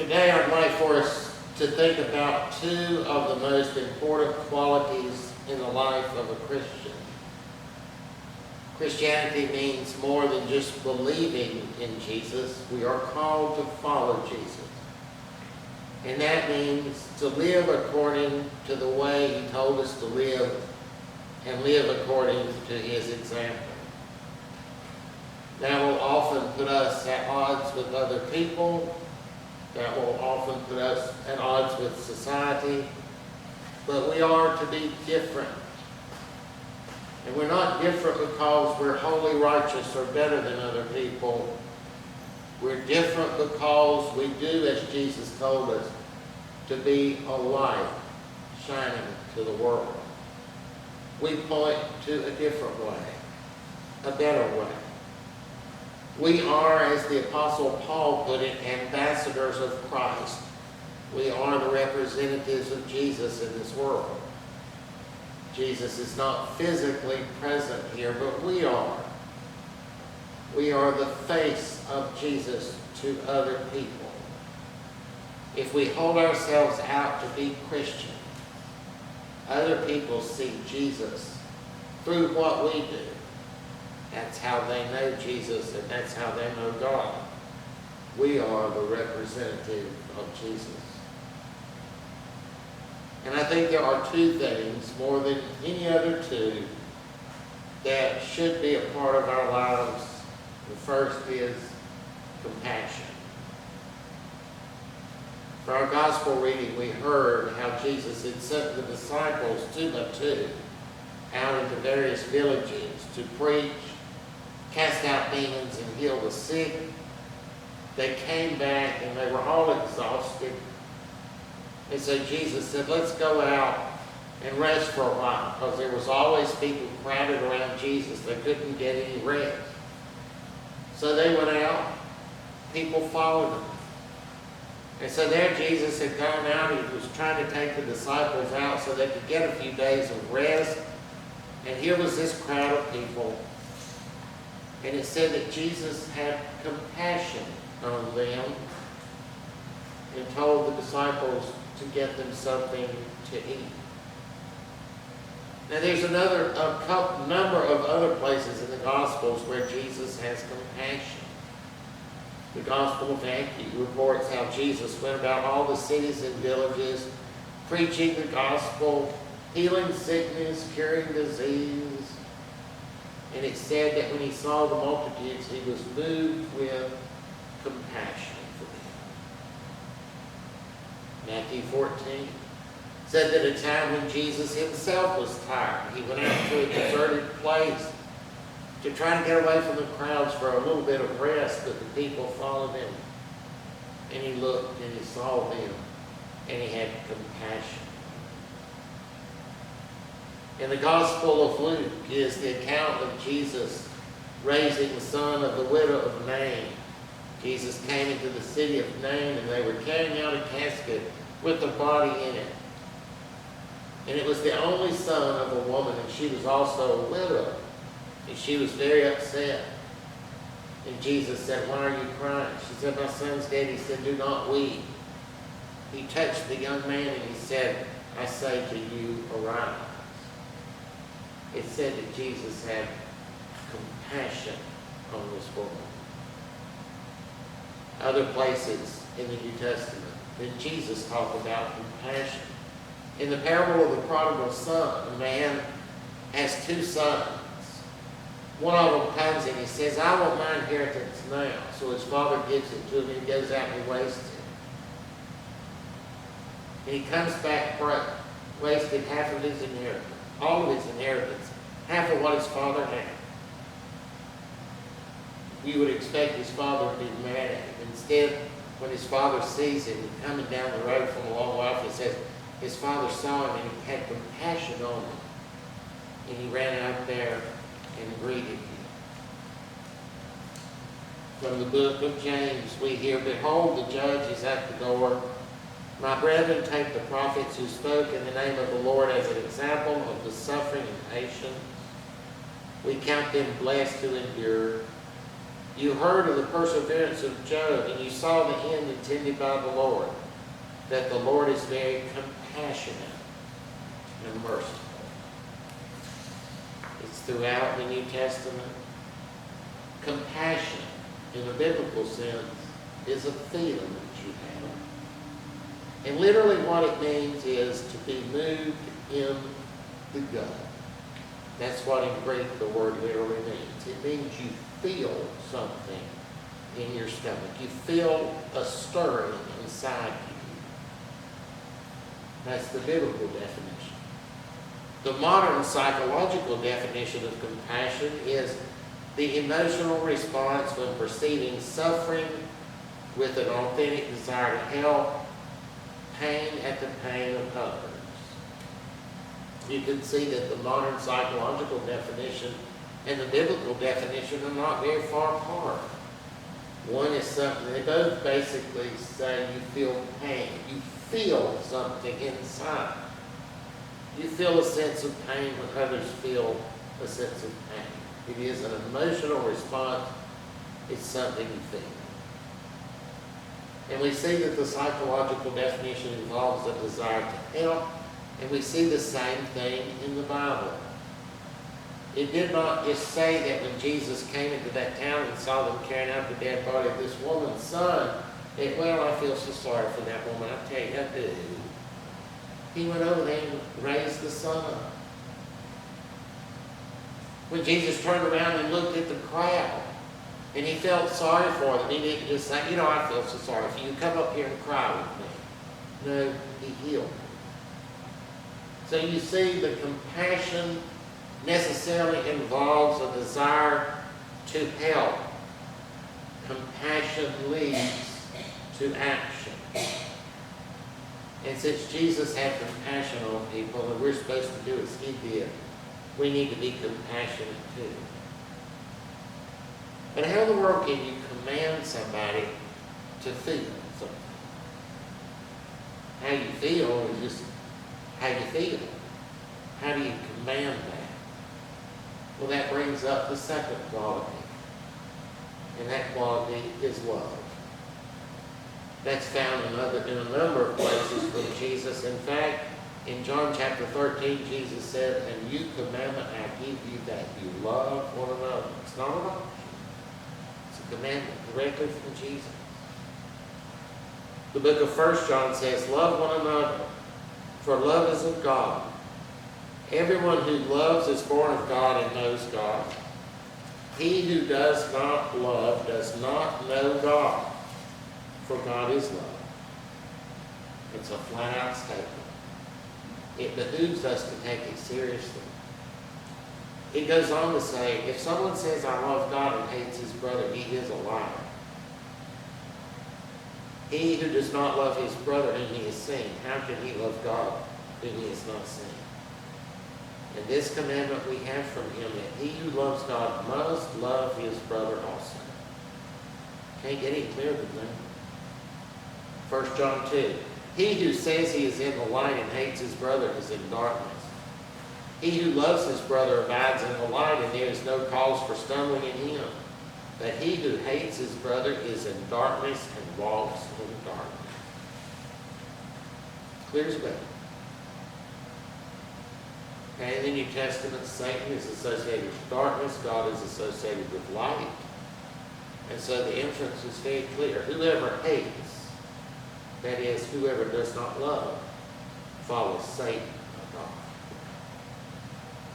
Today I'd like for us to think about two of the most important qualities in the life of a Christian. Christianity means more than just believing in Jesus. We are called to follow Jesus. And that means to live according to the way He told us to live and live according to His example. That will often put us at odds with other people. That will often put us at odds with society. But we are to be different. And we're not different because we're wholly righteous or better than other people. We're different because we do as Jesus told us, to be a light shining to the world. We point to a different way, a better way. We are, as the Apostle Paul put it, ambassadors of Christ. We are the representatives of Jesus in this world. Jesus is not physically present here, but we are. We are the face of Jesus to other people. If we hold ourselves out to be Christian, other people see Jesus through what we do. That's how they know Jesus, and that's how they know God. We are the representative of Jesus. And I think there are two things, more than any other two, that should be a part of our lives. The first is compassion. For our gospel reading, we heard how Jesus had sent the disciples two by two out into various villages to preach, cast out demons, and heal the sick. They came back and they were all exhausted. And so Jesus said, let's go out and rest for a while, because there was always people crowded around Jesus. They couldn't get any rest. So they went out. People followed him. And so there Jesus had gone out. He was trying to take the disciples out so they could get a few days of rest. And here was this crowd of people. And it said that Jesus had compassion on them and told the disciples to get them something to eat. Now there's number of other places in the Gospels where Jesus has compassion. The Gospel of Matthew reports how Jesus went about all the cities and villages, preaching the gospel, healing sickness, curing disease. And it said that when he saw the multitudes, he was moved with compassion for them. Matthew 14 said that a time when Jesus himself was tired, he went out to a deserted place to try to get away from the crowds for a little bit of rest, but the people followed him. And he looked and he saw them, and he had compassion. And the Gospel of Luke is the account of Jesus raising the son of the widow of Nain. Jesus came into the city of Nain, and they were carrying out a casket with the body in it. And it was the only son of a woman, and she was also a widow. And she was very upset. And Jesus said, why are you crying? She said, my son's dead. He said, do not weep. He touched the young man and he said, I say to you, arise. It said that Jesus had compassion on this woman. Other places in the New Testament that Jesus talked about compassion. In the parable of the prodigal son, a man has two sons. One of them comes and he says, I want my inheritance now. So his father gives it to him, and he goes out and he wastes it. And he comes back broke, wasted half of his inheritance, all of his inheritance, half of what his father had. You would expect his father to be mad at him. Instead, when his father sees him coming down the road from a long way, it says his father saw him and he had compassion on him. And he ran out there and greeted him. From the book of James, we hear, behold, the judge is at the door. My brethren, take the prophets who spoke in the name of the Lord as an example of the suffering and patience. We count them blessed who endure. You heard of the perseverance of Job, and you saw the end intended by the Lord, that the Lord is very compassionate and merciful. It's throughout the New Testament. Compassion, in a biblical sense, is a feeling that you have. And literally what it means is to be moved in the gut. That's what in Greek the word literally means. It means you feel something in your stomach. You feel a stirring inside you. That's the biblical definition. The modern psychological definition of compassion is the emotional response when perceiving suffering with an authentic desire to help, pain at the pain of others. You can see that the modern psychological definition and the biblical definition are not very far apart. One is something, they both basically say you feel pain. You feel something inside. You feel a sense of pain when others feel a sense of pain. It is an emotional response. It's something you feel. And we see that the psychological definition involves a desire to help, and we see the same thing in the Bible. It did not just say that when Jesus came into that town and saw them carrying out the dead body of this woman's son, that, well, I feel so sorry for that woman. I tell you, I do. He went over there and raised the son up. When Jesus turned around and looked at the crowd, and he felt sorry for them, he didn't just say, you know, I feel so sorry for you. Come up here and cry with me. No, he healed them. So you see, the compassion necessarily involves a desire to help. Compassion leads to action. And since Jesus had compassion on people, and we're supposed to do as he did, we need to be compassionate too. But how in the world can you command somebody to feel something? How you feel is just how you feel. How do you command that? Well, that brings up the second quality. And that quality is love. That's found in a number of places from Jesus. In fact, in John chapter 13, Jesus said, "A new commandment I give you, that you love one another." It's not an option. It's a commandment directly from Jesus. The book of 1 John says, "Love one another, for love is of God. Everyone who loves is born of God and knows God. He who does not love does not know God, for God is love." It's a flat-out statement. It behooves us to take it seriously. It goes on to say, if someone says, "I love God," and hates his brother, he is a liar. He who does not love his brother whom he has seen, how can he love God whom he has not seen? And this commandment we have from him, that he who loves God must love his brother also. Can't get any clearer than that. 1 John 2. He who says he is in the light and hates his brother is in darkness. He who loves his brother abides in the light, and there is no cause for stumbling in him. But he who hates his brother is in darkness and walks in darkness. Clear as bell. Okay, in the New Testament, Satan is associated with darkness. God is associated with light. And so the inference is very clear. Whoever hates, that is, whoever does not love, follows Satan of God.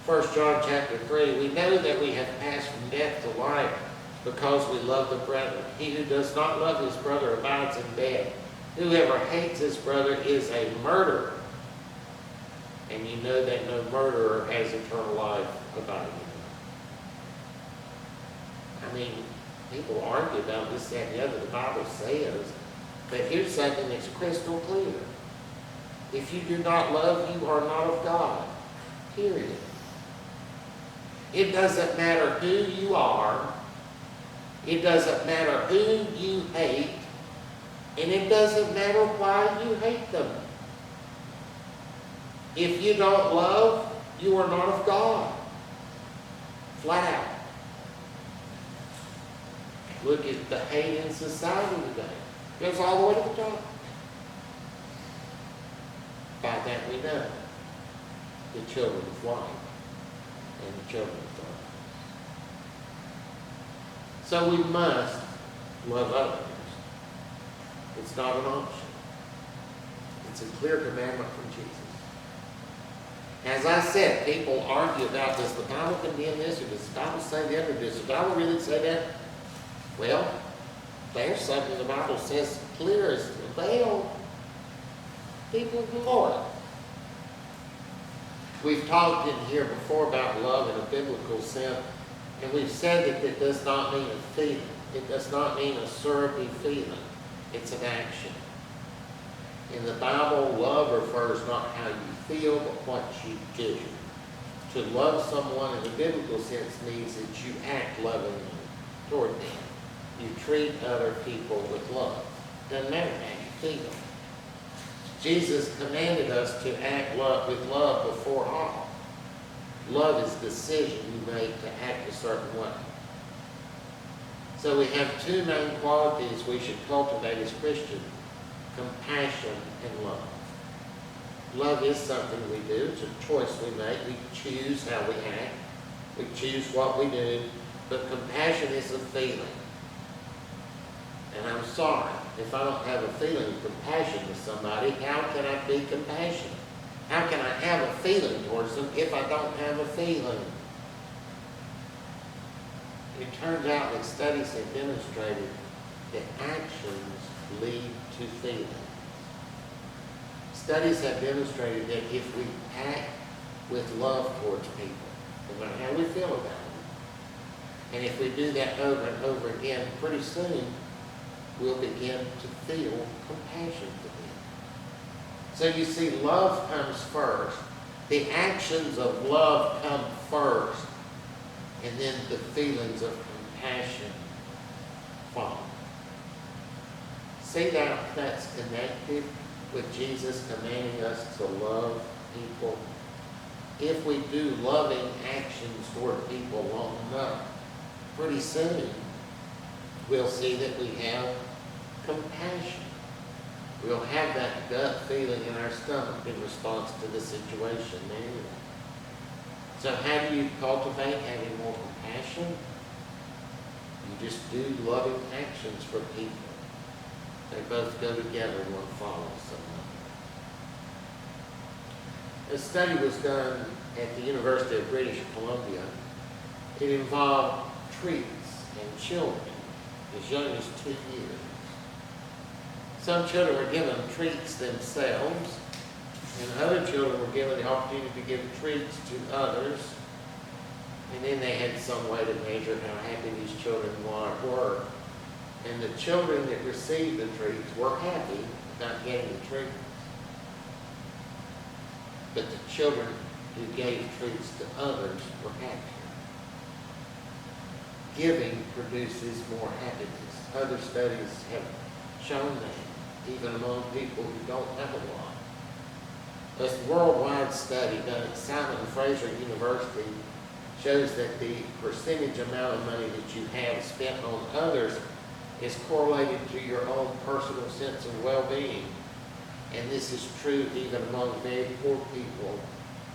1 John chapter 3, we know that we have passed from death to life because we love the brethren. He who does not love his brother abides in death. Whoever hates his brother is a murderer. And you know that no murderer has eternal life abiding in him. I mean, people argue about this, that, and the other. The Bible says. But here's something that's crystal clear. If you do not love, you are not of God. Period. It doesn't matter who you are. It doesn't matter who you hate. And it doesn't matter why you hate them. If you don't love, you are not of God. Flat out. Look at the hate in society today. It goes all the way to the top. By that we know the children of light and the children of darkness. So we must love others. It's not an option. It's a clear commandment from Jesus. As I said, people argue about, does the Bible condemn this, or does the Bible say that, or does the Bible really say that? Well, there's something the Bible says clear as the veil. People ignore it. We've talked in here before about love in a biblical sense, and we've said that it does not mean a feeling. It does not mean a syrupy feeling. It's an action. In the Bible, love refers not how you feel, but what you do. To love someone in a biblical sense means that you act lovingly toward them. You treat other people with love. Doesn't matter how you feel. Jesus commanded us to act with love before all. Love is the decision you make to act a certain way. So we have two main qualities we should cultivate as Christians: compassion and love. Love is something we do. It's a choice we make. We choose how we act. We choose what we do. But compassion is a feeling. And I'm sorry, if I don't have a feeling of compassion with somebody, how can I be compassionate? How can I have a feeling towards them if I don't have a feeling? It turns out that studies have demonstrated that actions lead to feelings. Studies have demonstrated that if we act with love towards people, no matter how we feel about them, and if we do that over and over again, pretty soon we'll begin to feel compassion for them. So you see, love comes first. The actions of love come first, and then the feelings of compassion follow. See that that's connected with Jesus commanding us to love people? If we do loving actions toward people long enough, pretty soon we'll see that we have compassion. We'll have that gut feeling in our stomach in response to the situation anyway. So how do you cultivate having more compassion? You just do loving actions for people. They both go together, one follows another. A study was done at the University of British Columbia. It involved treats and children as young as 2 years. Some children were given treats themselves, and other children were given the opportunity to give treats to others. And then they had some way to measure how happy these children were. And the children that received the treats were happy about getting the treats. But the children who gave treats to others were happier. Giving produces more happiness. Other studies have shown that, even among people who don't have a lot. A worldwide study done at Simon Fraser University shows that the percentage amount of money that you have spent on others is correlated to your own personal sense of well-being. And this is true even among very poor people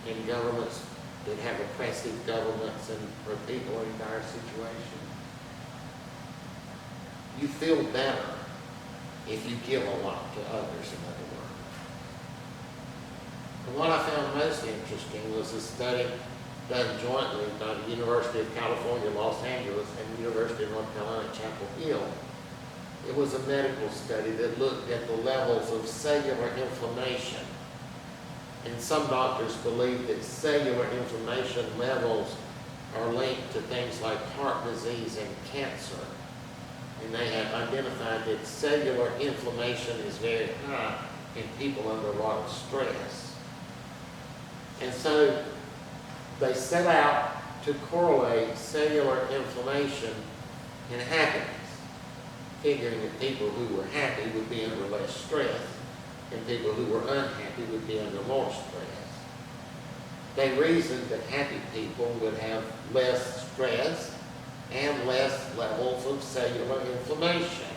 in governments that have oppressive governments and for people in dire situations. You feel better if you give a lot to others, in other words. And what I found most interesting was a study done jointly by the University of California, Los Angeles, and the University of North Carolina, Chapel Hill. It was a medical study that looked at the levels of cellular inflammation. And some doctors believe that cellular inflammation levels are linked to things like heart disease and cancer. And they have identified that cellular inflammation is very high in people under a lot of stress. And so they set out to correlate cellular inflammation and happiness, figuring that people who were happy would be under less stress and people who were unhappy would be under more stress. They reasoned that happy people would have less stress and less levels of cellular inflammation.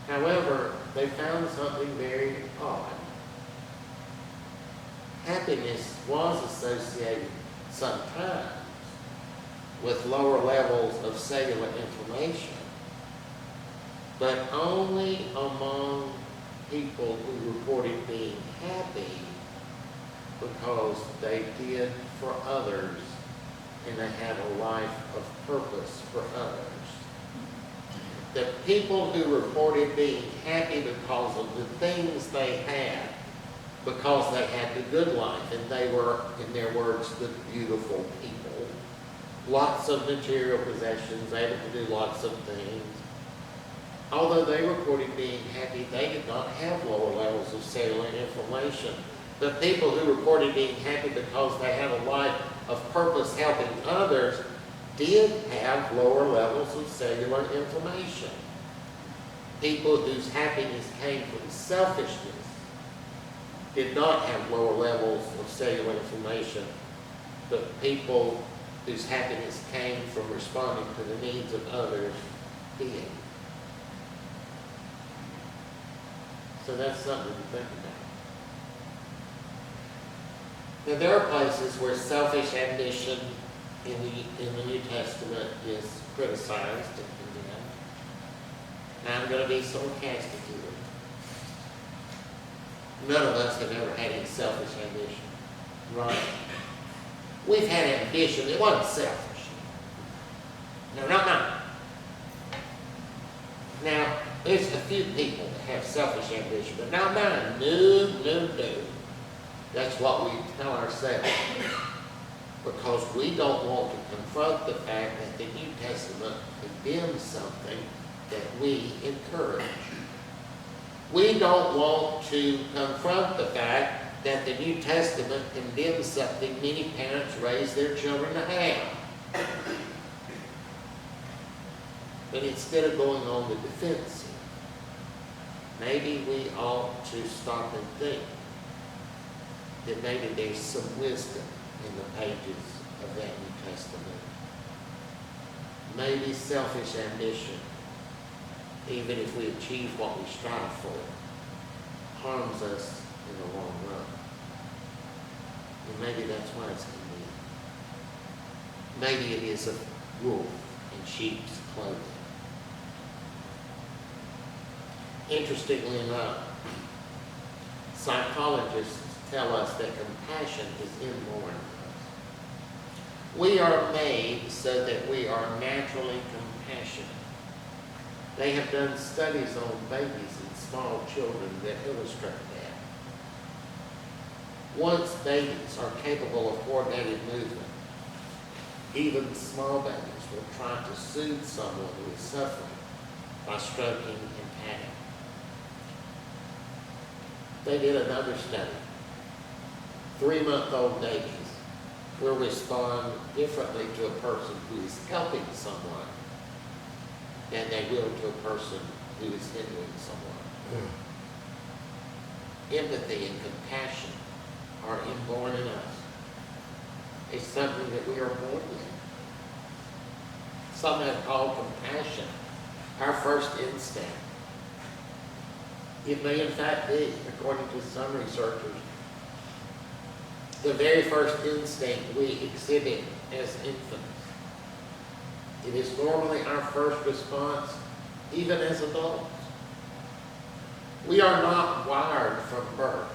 However, they found something very odd. Happiness was associated sometimes with lower levels of cellular inflammation, but only among people who reported being happy because they did for others and they had a life of purpose for others. The people who reported being happy because of the things they had, because they had the good life, and they were, in their words, the beautiful people. Lots of material possessions, able to do lots of things. Although they reported being happy, they did not have lower levels of cellular inflammation. The people who reported being happy because they had a life of purpose helping others did have lower levels of cellular inflammation. People whose happiness came from selfishness did not have lower levels of cellular inflammation, but people whose happiness came from responding to the needs of others did. So that's something to think about. Now, there are places where selfish ambition in the New Testament is criticized and condemned. Now, I'm going to be sarcastic here. None of us have ever had any selfish ambition, right? We've had ambition. It wasn't selfish. No, not mine. Now, there's a few people that have selfish ambition, but not mine. No. That's what we tell ourselves. Because we don't want to confront the fact that the New Testament condemns something that we encourage. We don't want to confront the fact that the New Testament condemns something many parents raise their children to have. But instead of going on the defensive, maybe we ought to stop and think that maybe there's some wisdom in the pages of that New Testament. Maybe selfish ambition, even if we achieve what we strive for, harms us in the long run. And maybe that's why it's condemned. Maybe it is a wolf in sheep's clothing. Interestingly enough, psychologists tell us that compassion is inborn in us. We are made so that we are naturally compassionate. They have done studies on babies and small children that illustrate that. Once babies are capable of coordinated movement, even small babies will try to soothe someone who is suffering by stroking and patting. They did another study. 3-month-old babies will respond differently to a person who is helping someone than they will to a person who is hindering someone. Empathy and compassion are inborn in us. It's something that we are born with. Some have called compassion our first instinct. It may in fact be, according to some researchers, the very first instinct we exhibit as infants. It is normally our first response, even as adults. We are not wired from birth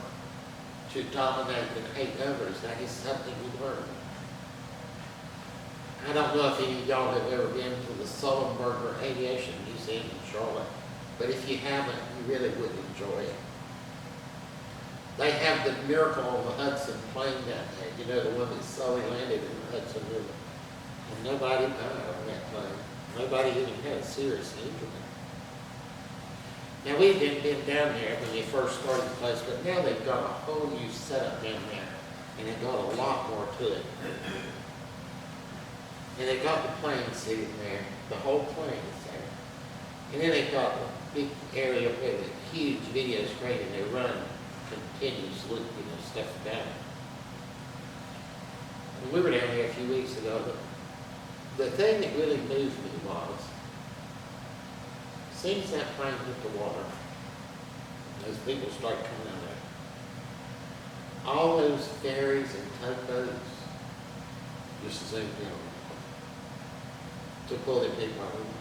to dominate and hate others. That is something we learn. I don't know if any of y'all have ever been to the Sullenberger Aviation Museum in Charlotte, but if you haven't, you really would enjoy it. They have the Miracle on the Hudson plane down there. You know, the one that Sully landed in the Hudson River. And nobody died on that plane. Nobody even had a serious injury. Now, we've been down there when they first started the place, but now they've got a whole new setup down there. And they've got a lot more to it. And they've got the plane sitting there. The whole plane is there. And then they've got a big area with a huge video screen, and they run continuously, stuff down. And we were down there a few weeks ago, but the thing that really moved me was, as soon as that plane hit the water, those people started coming out of there. All those ferries and tugboats just zoomed in to pull their people out of the water.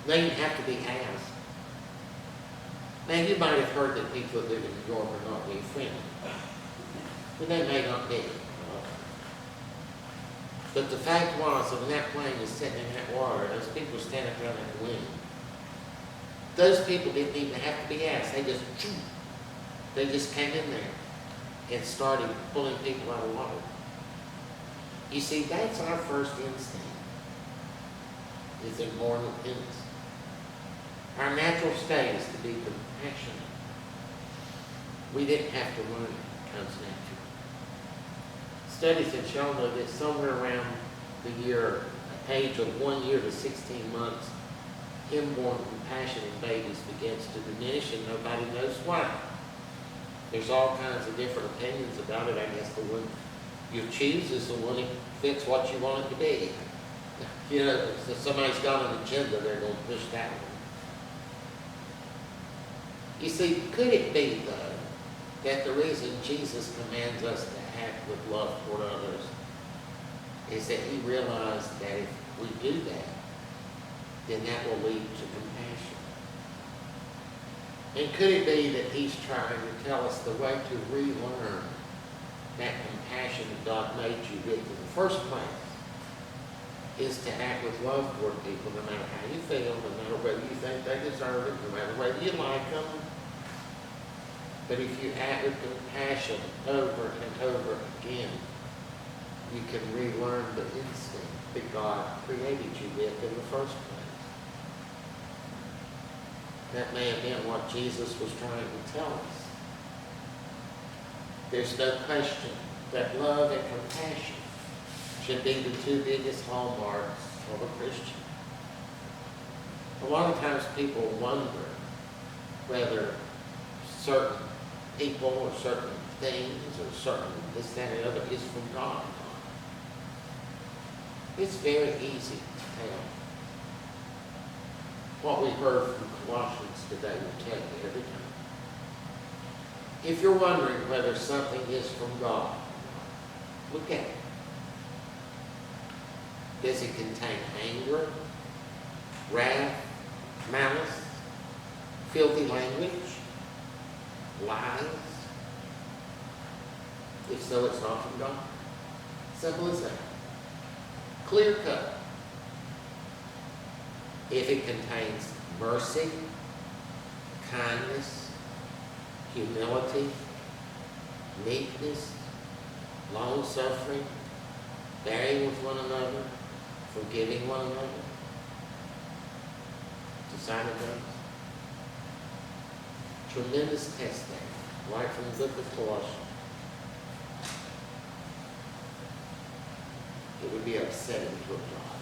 They didn't have to be asked. Now, you might have heard that people that live in New York are not being friendly, but they may not be. But the fact was that when that plane was sitting in that water, those people were standing around that wind. Those people didn't even have to be asked. They just came in there and started pulling people out of water. You see, that's our first instinct. Is it more than innocent? Our natural state is to be compassionate. We didn't have to learn it. It comes natural. Studies have shown that somewhere around the age of 1 year to 16 months, inborn compassion in babies begins to diminish, and nobody knows why. There's all kinds of different opinions about it. I guess the one you choose is the one that fits what you want it to be. You know, if somebody's got an agenda, they're going to push that one. You see, could it be, though, that the reason Jesus commands us to act with love toward others is that he realized that if we do that, then that will lead to compassion? And could it be that he's trying to tell us the way to relearn that compassion that God made you with in the first place is to act with love toward people, no matter how you feel, no matter whether you think they deserve it, no matter whether you like them. But if you act with compassion over and over again, you can relearn the instinct that God created you with in the first place. That may have been what Jesus was trying to tell us. There's no question that love and compassion should be the two biggest hallmarks of a Christian. A lot of times people wonder whether certain people or certain things or certain this, that, and the other is from God. It's very easy to tell. What we heard from Colossians today will tell you every time. If you're wondering whether something is from God, look at it. Does it contain anger, wrath, malice, filthy language, lies? If so, it's not from God. Simple as that. Clear cut. If it contains mercy, kindness, humility, meekness, long-suffering, bearing with one another, forgiving one another, it's a sign of grace. Tremendous testing, right from the book of Colossians. It would be upsetting to apply.